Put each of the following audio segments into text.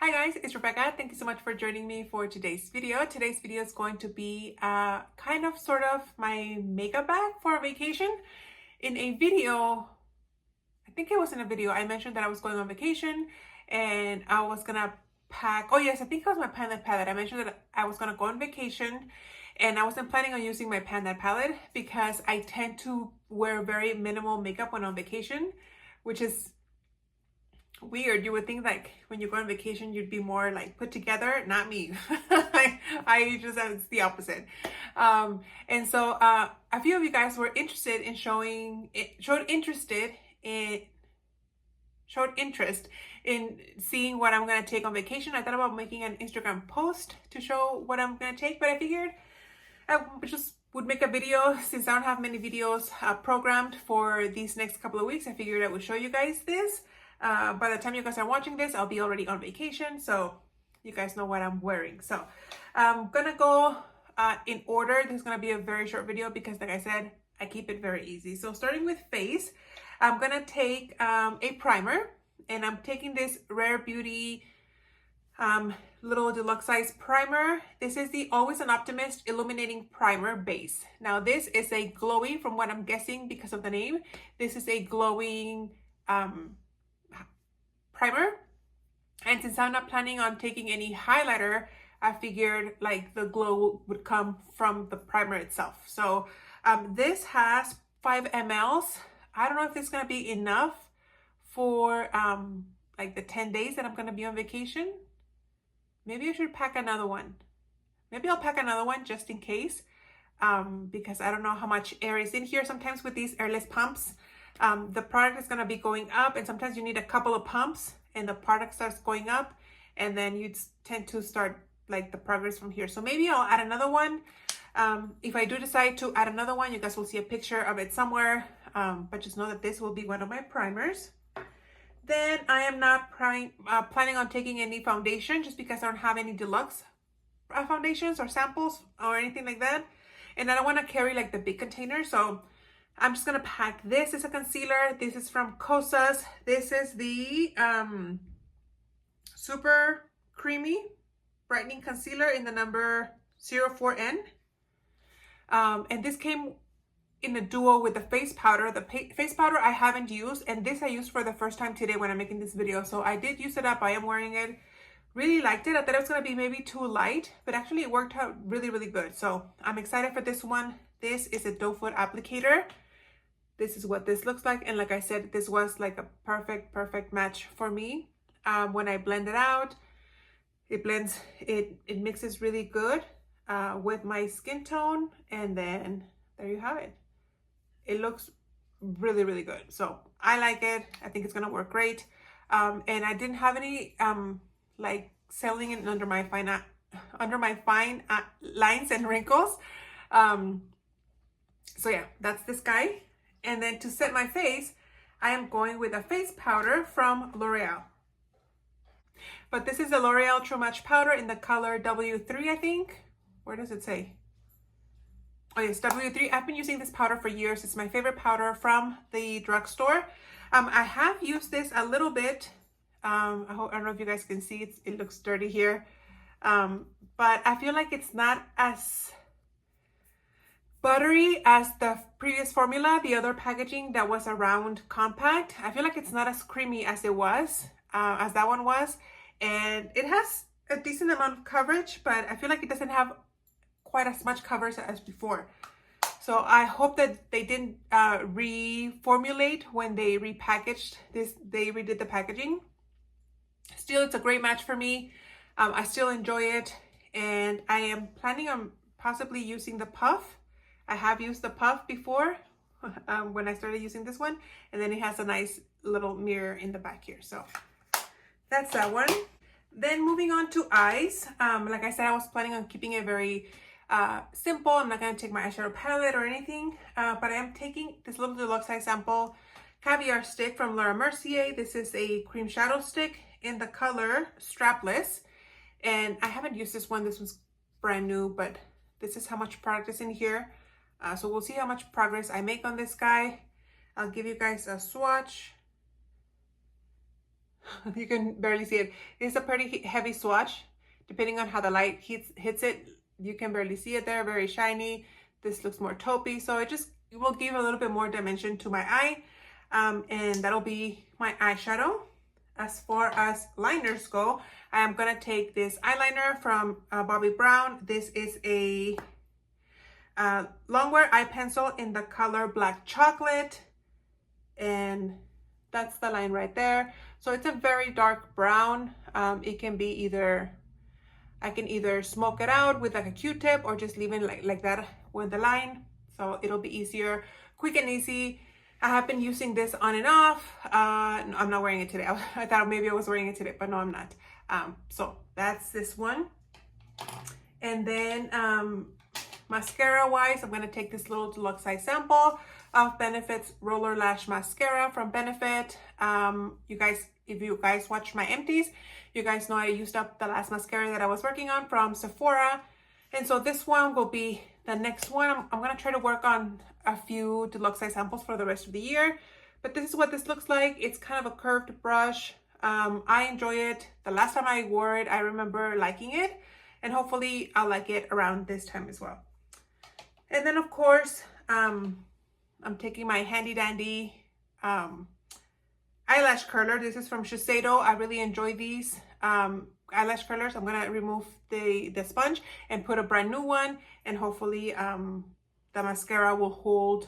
Hi guys, it's Rebecca. Thank you so much for joining me for today's video. Today's video is going to be kind of sort of my makeup bag for a vacation. In a video, I think it was in a video, I mentioned that I was going on vacation and I was gonna pack, oh yes, I think it was my Panda palette. I mentioned that I was gonna go on vacation and I wasn't planning on using my Panda palette because I tend to wear very minimal makeup when on vacation, which is weird. You would think like when you go on vacation you'd be more like put together. Not me. I just, it's the opposite. And so a few of you guys were interested in showed interest in seeing what I'm gonna take on vacation. I thought about making an Instagram post to show what I'm gonna take, but I figured I just would make a video. Since I don't have many videos programmed for these next couple of weeks, I figured I would show you guys this. By the time you guys are watching this, I'll be already on vacation, so you guys know what I'm wearing. So I'm gonna go in order. This is gonna be a very short video because, like I said, I keep it very easy. So starting with face, I'm gonna take a primer, and I'm taking this Rare Beauty little deluxe size primer. This is the Always an Optimist Illuminating Primer Base. Now this is a glowing, from what I'm guessing because of the name, this is a glowing primer. And since I'm not planning on taking any highlighter, I figured like the glow would come from the primer itself. So this has 5 mLs. I don't know if it's gonna be enough for like the 10 days that I'm gonna be on vacation. Maybe I should pack another one. Maybe I'll pack another one just in case, because I don't know how much air is in here. Sometimes with these airless pumps, the product is going to be going up, and sometimes you need a couple of pumps and the product starts going up, and then you tend to start like the progress from here. So maybe I'll add another one. If I do decide to add another one, you guys will see a picture of it somewhere, but just know that this will be one of my primers. Then I am not planning on taking any foundation, just because I don't have any deluxe foundations or samples or anything like that, and I don't want to carry like the big container. So I'm just gonna pack this as a concealer. This is from Kosas. This is the Super Creamy Brightening Concealer in the number 04N. And this came in a duo with the face powder. The face powder I haven't used, and this I used for the first time today when I'm making this video. So I did use it up. I am wearing it. Really liked it. I thought it was gonna be maybe too light, but actually it worked out really, really good. So I'm excited for this one. This is a doe foot applicator. This is what this looks like, and like I said, this was like a perfect match for me. When I blend it out, it blends, it mixes really good with my skin tone, and then there you have it. It looks really, really good. So I like it. I think it's gonna work great. And I didn't have any like settling in under my fine lines and wrinkles. So yeah, that's this guy. And then to set my face, I am going with a face powder from L'Oreal. But this is the L'Oreal True Match powder in the color W3, I think. Where does it say? Oh yes, W3. I've been using this powder for years. It's my favorite powder from the drugstore. I have used this a little bit. I don't know if you guys can see it. It looks dirty here. But I feel like it's not as buttery as the previous formula, the other packaging that was around compact. I feel like it's not as creamy as it was, as that one was. And it has a decent amount of coverage, but I feel like it doesn't have quite as much coverage as before. So I hope that they didn't reformulate when they repackaged this, they redid the packaging. Still, it's a great match for me. I still enjoy it, and I am planning on possibly using the puff. I have used the puff before when I started using this one, and then it has a nice little mirror in the back here. So that's that one. Then moving on to eyes. Like I said, I was planning on keeping it very simple. I'm not going to take my eyeshadow palette or anything, but I am taking this little deluxe size sample caviar stick from Laura Mercier. This is a cream shadow stick in the color Strapless, and I haven't used this one. This one's brand new, but this is how much product is in here. So we'll see how much progress I make on this guy. I'll give you guys a swatch. You can barely see it. It's a pretty heavy swatch. Depending on how the light hits it, you can barely see it there. Very shiny. This looks more taupey, so it will give a little bit more dimension to my eye. And that'll be my eyeshadow. As far as liners go, I am gonna take this eyeliner from Bobbi Brown. This is a longwear eye pencil in the color Black Chocolate, and that's the line right there. So it's a very dark brown. It can be either, I can either smoke it out with like a Q-tip or just leave it like that with the line. So it'll be easier, quick and easy. I have been using this on and off. No, I'm not wearing it today. I thought maybe I was wearing it today, but no, I'm not. So that's this one. And then mascara wise, I'm going to take this little deluxe size sample of Benefit's Roller Lash Mascara from Benefit. You guys, if you guys watched my empties, you guys know I used up the last mascara that I was working on from Sephora. And so this one will be the next one. I'm going to try to work on a few deluxe size samples for the rest of the year. But this is what this looks like. It's kind of a curved brush. I enjoy it. The last time I wore it, I remember liking it. And hopefully I'll like it around this time as well. And then of course, I'm taking my handy dandy eyelash curler. This is from Shiseido. I really enjoy these eyelash curlers. I'm gonna remove the sponge and put a brand new one, and hopefully the mascara will hold.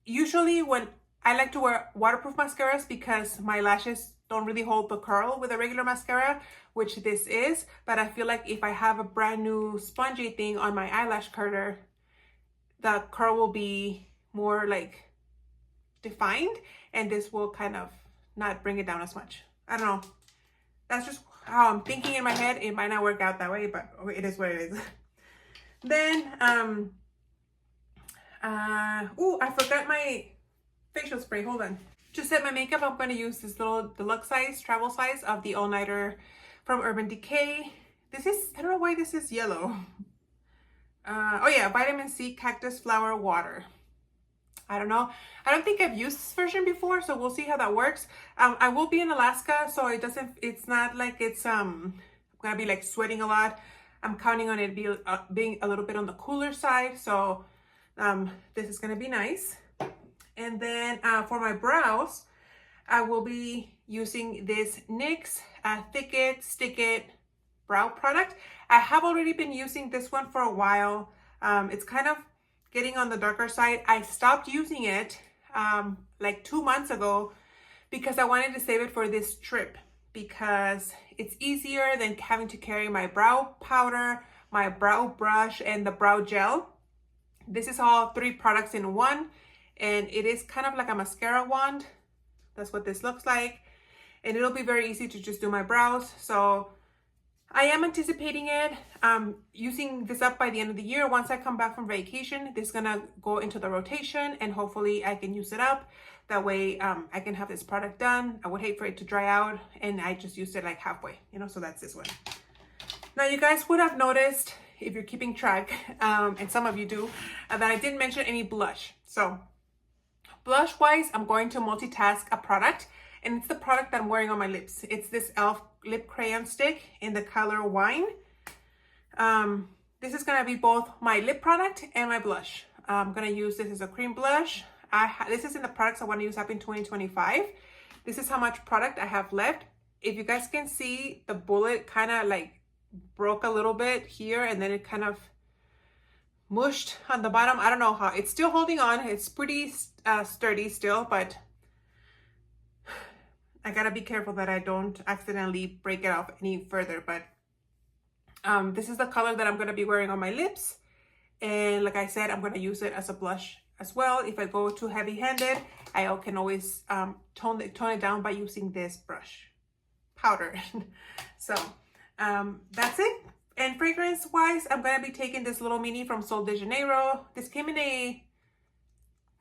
Usually when I like to wear waterproof mascaras because my lashes don't really hold the curl with a regular mascara, which this is, but I feel like if I have a brand new spongy thing on my eyelash curler, the curl will be more like defined, and this will kind of not bring it down as much. I don't know. That's just how I'm thinking in my head. It might not work out that way, but it is what it is. Then, oh, I forgot my facial spray. Hold on. To set my makeup, I'm going to use this little deluxe size, travel size of the All Nighter from Urban Decay. This is, I don't know why this is yellow. Oh yeah, Vitamin C Cactus Flower Water. I don't know. I don't think I've used this version before, so we'll see how that works. I will be in Alaska, so it's not like it's gonna be like sweating a lot. I'm counting on it being a little bit on the cooler side, so this is gonna be nice. And then for my brows, I will be using this NYX Thick It, Stick It brow product. I have already been using this one for a while. It's kind of getting on the darker side. I stopped using it like 2 months ago because I wanted to save it for this trip, because it's easier than having to carry my brow powder, my brow brush, and the brow gel. This is all 3 products in one, and it is kind of like a mascara wand. That's what this looks like, and it'll be very easy to just do my brows. So I am anticipating it using this up by the end of the year. Once I come back from vacation, this is gonna go into the rotation, and hopefully I can use it up. That way I can have this product done. I would hate for it to dry out, and I just used it like halfway, you know, so that's this one. Now you guys would have noticed, if you're keeping track, and some of you do, that I didn't mention any blush. So blush wise, I'm going to multitask a product, and it's the product that I'm wearing on my lips. It's this e.l.f. lip crayon stick in the color Wine. This is gonna be both my lip product and my blush. I'm gonna use this as a cream blush. This is in the products I want to use up in 2025. This is how much product I have left. If you guys can see, the bullet kind of like broke a little bit here, and then it kind of mushed on the bottom. I don't know how. It's still holding on. It's pretty sturdy still, but I gotta be careful that I don't accidentally break it off any further. But this is the color that I'm gonna be wearing on my lips, and like I said, I'm gonna use it as a blush as well. If I go too heavy-handed, I can always tone it down by using this brush powder. So that's it. And fragrance wise, I'm gonna be taking this little mini from Sol de Janeiro. This came in a,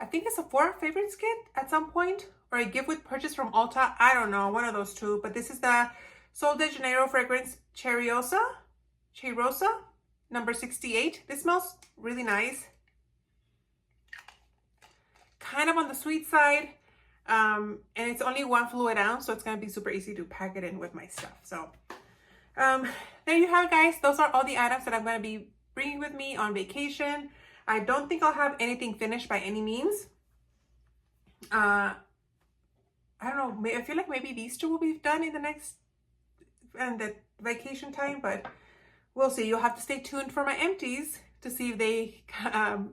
I think it's a Sephora favorites kit at some point, or a gift with purchase from Ulta. I don't know, one of those two. But this is the Sol de Janeiro fragrance Cheirosa number 68. This smells really nice. Kind of on the sweet side. And it's only 1 fluid ounce, so it's going to be super easy to pack it in with my stuff. So there you have it, guys. Those are all the items that I'm going to be bringing with me on vacation. I don't think I'll have anything finished by any means. I don't know. I feel like maybe these two will be done in the vacation time, but we'll see. You'll have to stay tuned for my empties to see if they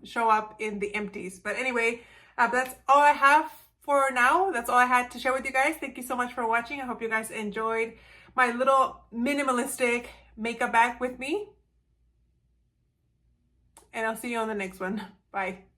show up in the empties. But anyway, that's all I have for now. That's all I had to share with you guys. Thank you so much for watching. I hope you guys enjoyed my little minimalistic makeup bag with me. And I'll see you on the next one. Bye.